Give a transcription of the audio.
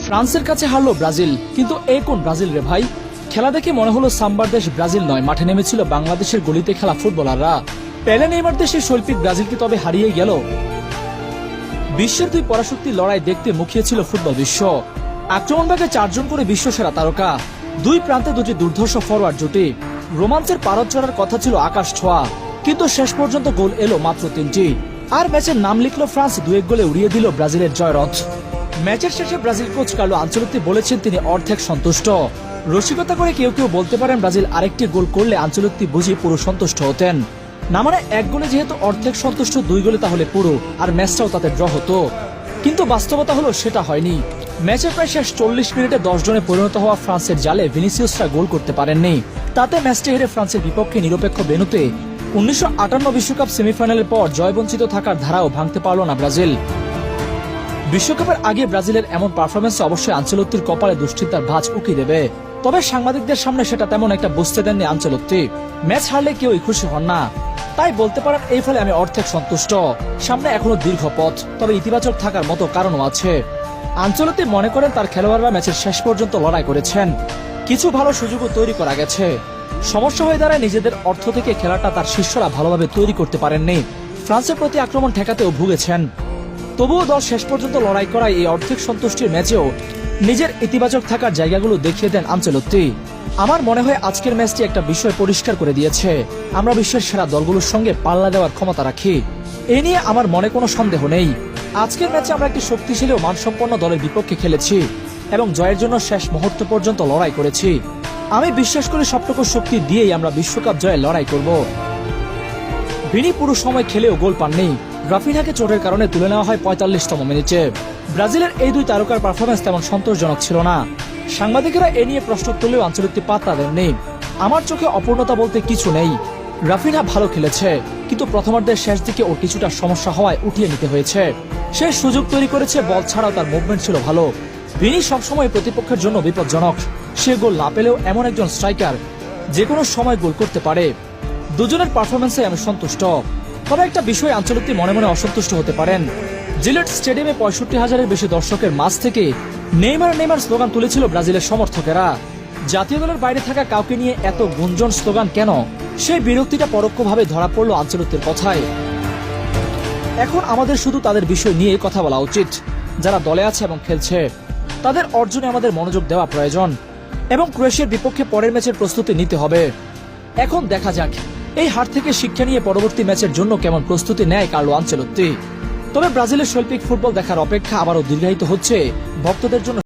ফ্রান্সের কাছে হারলো ব্রাজিল, কিন্তু এই কোন ব্রাজিল রে ভাই? খেলা দেখে মনে হলো সাম্বার দেশ ব্রাজিল নয়, মাঠে নেমেছিল বাংলাদেশের গলিতে খেলা ফুটবলাররা। পেলে নেইমার দেশের শৈল্পিক ব্রাজিলকে তবে হারিয়ে গেল। বিশ্বের দুই পরাশক্তির লড়াই দেখতে মুখিয়েছিল ফুটবল বিশ্ব। আক্রমণভাগে 4 জন করে বিশ্বসেরা তারকা, দুই প্রান্তে দুটি দুর্ধর্ষ ফরওয়ার্ড জুটি। রোমাঞ্চের পারদ চড়ার কথা ছিল আকাশ ছোঁয়া, কিন্তু শেষ পর্যন্ত গোল এলো মাত্র 3টি। আর ম্যাচের নাম লিখল ফ্রান্স, 2-1 গোলে উড়িয়ে দিল ব্রাজিলের জয়রথ। ম্যাচের শেষে ব্রাজিল কোচ কার্লো আনচেলত্তি বলেছেন তিনি অর্ধেক সন্তুষ্ট। রসিকতা করে কেউ কেউ বলতে পারেন ব্রাজিল আরেকটি গোল করলে আনচেলত্তি বুঝি পুরো সন্তুষ্ট হতেন। না মানে 1 গোলে যেহেতু অর্ধেক সন্তুষ্ট, 2 গোলে তাহলে পুরো, আর ম্যাচটাও তাতে ড্র হতো। কিন্তু বাস্তবতা হলো সেটা হয়নি। ম্যাচের প্রায় শেষ 40 মিনিটে 10 জনে পরিণত হওয়া ফ্রান্সের জালে ভিনিসিয়াসরা গোল করতে পারেননি। তাতে ম্যাচটি হেরে ফ্রান্সের বিপক্ষে নিরপেক্ষ ভেন্যুতে 1958 বিশ্বকাপ সেমিফাইনালের পর জয়বঞ্চিত থাকার ধারাও ভাঙতে পারল না ব্রাজিল। বিশ্বকাপের আগে ব্রাজিলের এমন পারফরমেন্সে অবশ্যই আনচেলত্তির কপালে দুশ্চিন্তার ভাঁজ উকি দেবে। তবে সাংবাদিকদের সামনে সেটা তেমন একটা বুঝতে দেননি আনচেলত্তি। ম্যাচ হারলে কেউই খুশি হন না, তাই বলতে পারেন এই ফলে আমি অর্ধেক সন্তুষ্ট। সামনে এখনো দীর্ঘ পথ, তবে ইতিবাচক থাকার মতো কারণও আছে। আনচেলত্তি মনে করেন তার খেলোয়াড়রা ম্যাচের শেষ পর্যন্ত লড়াই করেছেন, কিছু ভালো সুযোগও তৈরি করা গেছে। সমস্যা হয়ে দাঁড়ায় নিজেদের অর্থ থেকে খেলাটা তার শিষ্যরা ভালোভাবে তৈরি করতে পারেননি। ফ্রান্সের প্রতি আক্রমণ ঠেকাতেও ভুগেছেন। তবুও দল শেষ পর্যন্ত লড়াই করায় এই অর্ধেক সন্তুষ্টির ম্যাচেও নিজের ইতিবাচক থাকার জায়গাগুলো দেখিয়ে দেন আনচেলত্তি। আমার মনে হয় আজকের ম্যাচটি একটা বিষয় পরিষ্কার করে দিয়েছে, আমরা বিশ্বের সেরা দলগুলোর সঙ্গে পাল্লা দেওয়ার ক্ষমতা রাখি। এ নিয়ে আমার মনে কোনো সন্দেহ নেই। আজকের ম্যাচে আমরা একটি শক্তিশালী ও মানসম্পন্ন দলের বিপক্ষে খেলেছি এবং জয়ের জন্য শেষ মুহূর্ত পর্যন্ত লড়াই করেছি। আমি বিশ্বাস করি সবটুকু শক্তি দিয়েই আমরা বিশ্বকাপ জয়ে লড়াই করব। ভিনি পুরো সময় খেলেও গোল পাননি। রাফিনহাকে চোটের কারণে তুলে নেওয়া হয় 45তম মিনিটে। ব্রাজিলের এই দুই তারকার পারফরমেন্স তেমন সন্তোষজনক ছিল না। সাংবাদিকেরা এ নিয়ে প্রশ্ন তুললেও আনচেলত্তি পাত্তা দেননি। আমার চোখে অপূর্ণতা বলতে কিছু নেই। রাফিনহা ভালো খেলেছে, কিন্তু প্রথমার্ধের শেষ দিকে ওর কিছুটা সমস্যা হওয়ায় উঠিয়ে নিতে হয়েছে। সে সুযোগ তৈরি করেছে, বল ছাড়াও তার মুভমেন্ট ছিল ভালো। ভিনি সবসময় প্রতিপক্ষের জন্য বিপজ্জনক। সে গোল না পেলেও এমন একজন স্ট্রাইকার যে কোনো সময় গোল করতে পারে। দুজনের পারফরমেন্সে আমি সন্তুষ্ট। তবে একটা বিষয়ে আনচেলত্তি মনে মনে অসন্তুষ্ট হতে পারেন। জিলেট স্টেডিয়ামে 65,000-এর বেশি দর্শকের মাঝ থেকে নেইমার স্লোগান তুলেছিল ব্রাজিলের সমর্থকেরা। জাতীয় দলের বাইরে থাকা কাউকে নিয়ে এত গুঞ্জন স্লোগান কেন? সেই বিরক্তিটা পরোক্ষভাবে ধরা পড়ল আনচেলত্তির কথায়। এখন আমাদের শুধু তাদের বিষয় নিয়ে কথা বলা উচিত, যারা দলে আছে এবং খেলছে। তাদের অর্জনে আমাদের মনোযোগ দেওয়া প্রয়োজন এবং ক্রোয়েশিয়ার বিপক্ষে পরের ম্যাচের প্রস্তুতি নিতে হবে। এখন দেখা যাক এই হার থেকে শিক্ষা নিয়ে পরবর্তী ম্যাচের জন্য কেমন প্রস্তুতি নেয় কার্লো আনচেলত্তি। তবে ব্রাজিলের শৈল্পিক ফুটবল দেখার অপেক্ষা আবারও দীর্ঘায়িত হচ্ছে ভক্তদের জন্য।